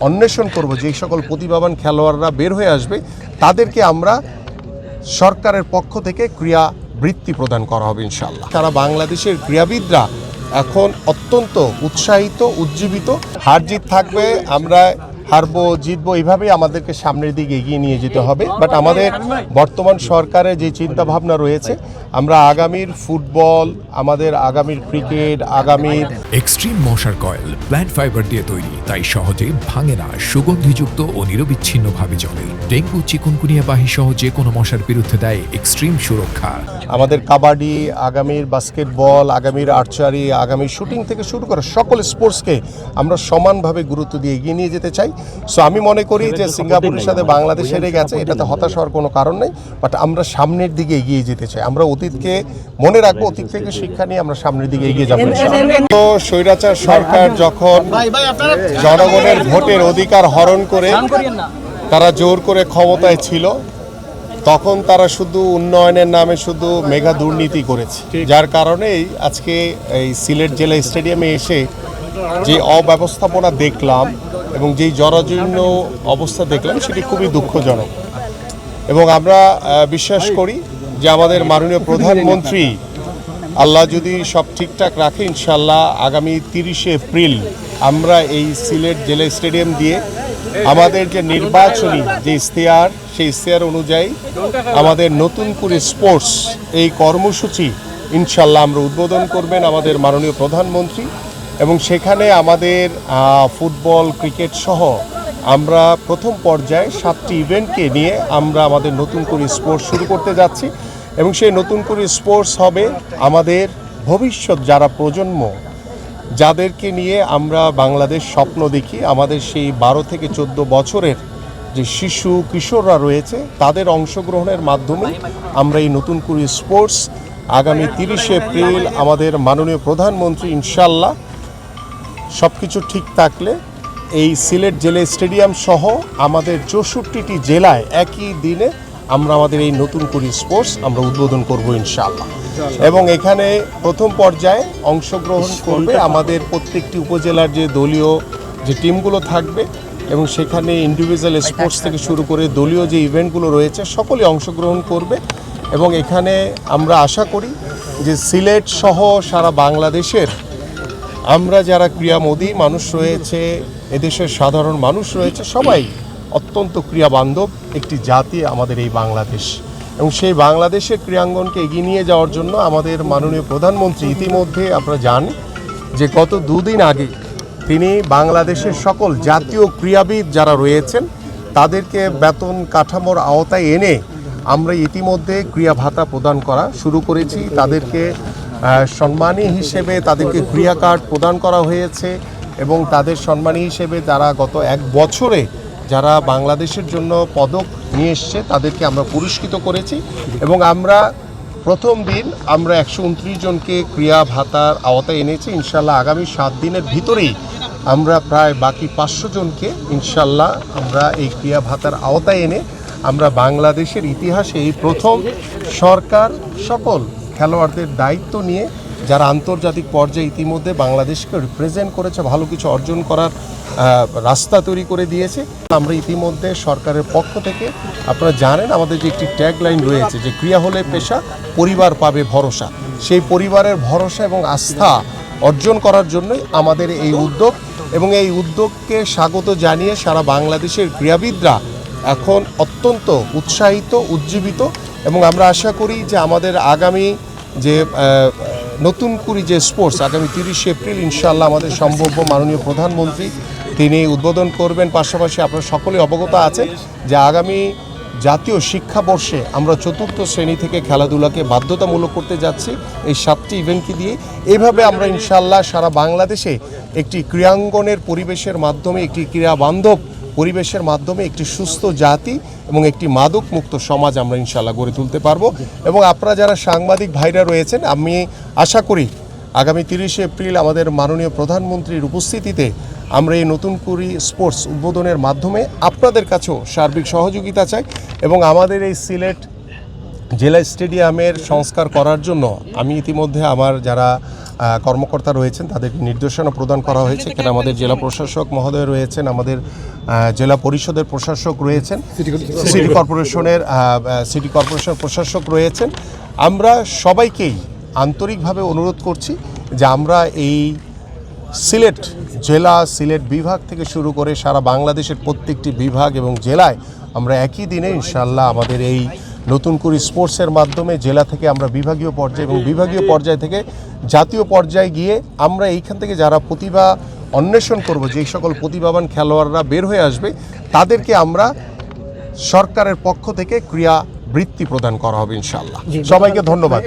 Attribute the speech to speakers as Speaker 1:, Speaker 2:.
Speaker 1: অন্বেষণ করব, যে সকল প্রতিভাবান খেলোয়াড়রা বের হয়ে আসবে তাদেরকে আমরা সরকারের পক্ষ থেকে ক্রীড়া বৃত্তি প্রদান করা হবে ইনশাআল্লাহ। সারা বাংলাদেশের ক্রীড়াবিদরা এখন অত্যন্ত উৎসাহিত, উজ্জীবিত। হার জিত থাকবে, আমরা হারবো জিতবো, এইভাবেই আমাদেরকে সামনের দিকে এগিয়ে নিয়ে যেতে হবে। বাট আমাদের বর্তমান সরকারের যে চিন্তাভাবনা রয়েছে, আমরা আগামীর ফুটবল, আমাদের আগামীর ক্রিকেট, আগামীর
Speaker 2: এক্সট্রিম মশার কয়েল প্ল্যান্ট ফাইবার দিয়ে তৈরি, তাই সহজে ভাঙে না, সুগন্ধিযুক্ত ও নিরবিচ্ছিন্নভাবে জ্বলে। ডেঙ্গু, চিকুনগুনিয়া বাহি সহ যে কোনো মশার বিরুদ্ধে দেয় এক্সট্রিম সুরক্ষা।
Speaker 1: আমাদের কাবাডি, আগামীর বাস্কেটবল, আগামীর আর্চারি, আগামীর শুটিং থেকে শুরু করে সকল স্পোর্টসকে আমরা সমানভাবে গুরুত্ব দিয়ে এগিয়ে নিয়ে যেতে চাই। সো আমি মনে করি যে সিঙ্গাপুরের সাথে বাংলাদেশ হেরে গেছে, এটাতে হতাশ হওয়ার কোনো কারণ নেই। বাট আমরা সামনের দিকে এগিয়ে যেতে চাই, আমরা অতীতকে মনে রাখবো, অতীত থেকে শিক্ষা নিয়ে আমরা সামনের দিকে এগিয়ে যাবো। তো স্বৈরাচার সরকার যখন জনগণের ভোটের অধিকার হরণ করে তারা জোর করে ক্ষমতায় ছিল, তখন তারা শুধু উন্নয়নের নামে শুধু মেগা দুর্নীতি করেছে, যার কারণেই আজকে এই সিলেট জেলা স্টেডিয়ামে এসে যে অব্যবস্থাপনা দেখলাম এবং যেই জরাজীর্ণ অবস্থা দেখলাম, সেটি খুবই দুঃখজনক। এবং আমরা বিশ্বাস করি যে আমাদের মাননীয় প্রধানমন্ত্রী আল্লাহ যদি সব ঠিকঠাক রাখে, ইনশাল্লাহ আগামী 30শে এপ্রিল আমরা এই সিলেট জেলা স্টেডিয়াম দিয়ে আমাদের যে নির্বাচনী যে ইশতেহার, সেই ইশতেহার অনুযায়ী আমাদের নতুন করে স্পোর্টস এই কর্মসূচি ইনশাল্লাহ আমরা উদ্বোধন করবেন আমাদের মাননীয় প্রধানমন্ত্রী। এবং সেখানে আমাদের ফুটবল, ক্রিকেট সহ আমরা প্রথম পর্যায়ে 7টি ইভেন্টকে নিয়ে আমরা আমাদের নতুন করে স্পোর্টস শুরু করতে যাচ্ছি। এবং সেই নতুন করে স্পোর্টস হবে আমাদের ভবিষ্যৎ যারা প্রজন্ম, যাদেরকে নিয়ে আমরা বাংলাদেশ স্বপ্ন দেখি, আমাদের সেই 12 থেকে 14 বছরের যে শিশু কিশোররা রয়েছে, তাদের অংশগ্রহণের মাধ্যমে আমরা এই নতুন করে স্পোর্টস আগামী 30শে এপ্রিল আমাদের মাননীয় প্রধানমন্ত্রী ইনশাল্লাহ সব কিছু ঠিক থাকলে এই সিলেট জেলা স্টেডিয়াম সহ আমাদের 64টি জেলায় একই দিনে আমরা আমাদের এই নতুন করে স্পোর্টস আমরা উদ্বোধন করব ইনশাআল্লাহ। এবং এখানে প্রথম পর্যায়ে অংশগ্রহণ করবে আমাদের প্রত্যেকটি উপজেলার যে দলীয় যে টিমগুলো থাকবে, এবং সেখানে ইন্ডিভিজুয়াল স্পোর্টস থেকে শুরু করে দলীয় যে ইভেন্টগুলো রয়েছে সকলে অংশগ্রহণ করবে। এবং এখানে আমরা আশা করি যে সিলেট সহ সারা বাংলাদেশের আমরা যারা ক্রীড়ামোদী মানুষ রয়েছে, এদেশের সাধারণ মানুষ রয়েছে, সবাই অত্যন্ত ক্রীড়াবান্ধব একটি জাতি আমাদের এই বাংলাদেশ। এবং সেই বাংলাদেশের ক্রীড়াঙ্গনকে এগিয়ে নিয়ে যাওয়ার জন্য আমাদের মাননীয় প্রধানমন্ত্রী ইতিমধ্যে আপনারা জানেন যে গত 2 দিন আগে তিনি বাংলাদেশের সকল জাতীয় ক্রীড়াবিদ যারা রয়েছেন তাদেরকে বেতন কাঠামোর আওতায় এনে আমরা ইতিমধ্যে ক্রীড়া ভাতা প্রদান করা শুরু করেছি। তাদেরকে সম্মানী হিসেবে তাদেরকে ক্রীড়া কার্ড প্রদান করা হয়েছে, এবং তাদের সম্মানী হিসেবে যারা গত 1 বছরে যারা বাংলাদেশের জন্য পদক নিয়ে এসছে তাদেরকে আমরা পুরস্কৃত করেছি। এবং আমরা প্রথম দিন আমরা 129 জনকে ক্রীড়া ভাতার আওতায় এনেছি। ইনশাল্লাহ আগামী 7 দিনের ভিতরেই আমরা প্রায় বাকি 500 জনকে ইনশাল্লাহ আমরা এই ক্রীড়া ভাতার আওতায় এনে আমরা বাংলাদেশের ইতিহাসে এই প্রথম সরকার সকল খেলোয়াড়দের দায়িত্ব নিয়ে যারা আন্তর্জাতিক পর্যায়ে ইতিমধ্যে বাংলাদেশকে রিপ্রেজেন্ট করেছে, ভালো কিছু অর্জন করার রাস্তা তৈরি করে দিয়েছে। আমরা ইতিমধ্যে সরকারের পক্ষ থেকে আপনারা জানেন আমাদের যে একটি ট্যাগলাইন রয়েছে যে ক্রীড়া হলে পেশা, পরিবার পাবে ভরসা। সেই পরিবারের ভরসা এবং আস্থা অর্জন করার জন্যই আমাদের এই উদ্যোগ। এবং এই উদ্যোগকে স্বাগত জানিয়ে সারা বাংলাদেশের ক্রীড়াবিদরা এখন অত্যন্ত উৎসাহিত, উজ্জীবিত। এবং আমরা আশা করি যে আমাদের আগামী যে নতুন করে যে স্পোর্টস আগামী 30শে এপ্রিল ইনশাআল্লাহ আমাদের সম্ভাব্য মাননীয় প্রধানমন্ত্রী তিনি উদ্বোধন করবেন। পাশাপাশি আপনারা সকলে অবগত আছেন যে আগামী জাতীয় শিক্ষাবর্ষে আমরা 4র্থ শ্রেণী থেকে খেলাধুলাকে বাধ্যতামূলক করতে যাচ্ছি এই 7টি ইভেন্টকে দিয়ে। এইভাবে আমরা ইনশাআল্লাহ সারা বাংলাদেশে একটি ক্রীড়াঙ্গনের পরিবেশের মাধ্যমে, একটি ক্রীড়াবান্ধব পরিবেশের মাধ্যমে একটি সুস্থ জাতি এবং একটি মাদক মুক্ত সমাজ আমরা ইনশাআল্লাহ গড়ে তুলতে পারবো। এবং আপনারা যারা সাংবাদিক ভাইরা রয়েছেন, আমি আশা করি আগামী 30শে এপ্রিল আমাদের মাননীয় প্রধানমন্ত্রীর উপস্থিতিতে আমরা এই নতুন করে স্পোর্টস উদ্বোধনের মাধ্যমে আপনাদের কাছেও সার্বিক সহযোগিতা চাই। এবং আমাদের এই সিলেট জেলা স্টেডিয়ামের সংস্কার করার জন্য আমি ইতিমধ্যে আমার যারা কর্মকর্তা রয়েছেন তাদেরকে নির্দেশনা প্রদান করা হয়েছে। এখানে আমাদের জেলা প্রশাসক মহোদয় রয়েছেন, আমাদের জেলা পরিষদের প্রশাসক রয়েছেন, সিটি কর্পোরেশন প্রশাসক রয়েছেন। আমরা সবাইকেই আন্তরিকভাবে অনুরোধ করছি যে আমরা এই সিলেট জেলা, সিলেট বিভাগ থেকে শুরু করে সারা বাংলাদেশের প্রত্যেকটি বিভাগ এবং জেলায় আমরা একই দিনে ইনশাআল্লাহ আমাদের এই নতুন করে স্পোর্টসের মাধ্যমে জেলা থেকে আমরা বিভাগীয় পর্যায়ে এবং বিভাগীয় পর্যায় থেকে জাতীয় পর্যায়ে গিয়ে আমরা এইখান থেকে যারা প্রতিভা অন্বেষণ করব, যেই সকল প্রতিভাবান খেলোয়াড়রা বের হয়ে আসবে তাদেরকে আমরা সরকারের পক্ষ থেকে ক্রীড়া বৃত্তি প্রদান করা হবে ইনশাআল্লাহ। সবাইকে ধন্যবাদ।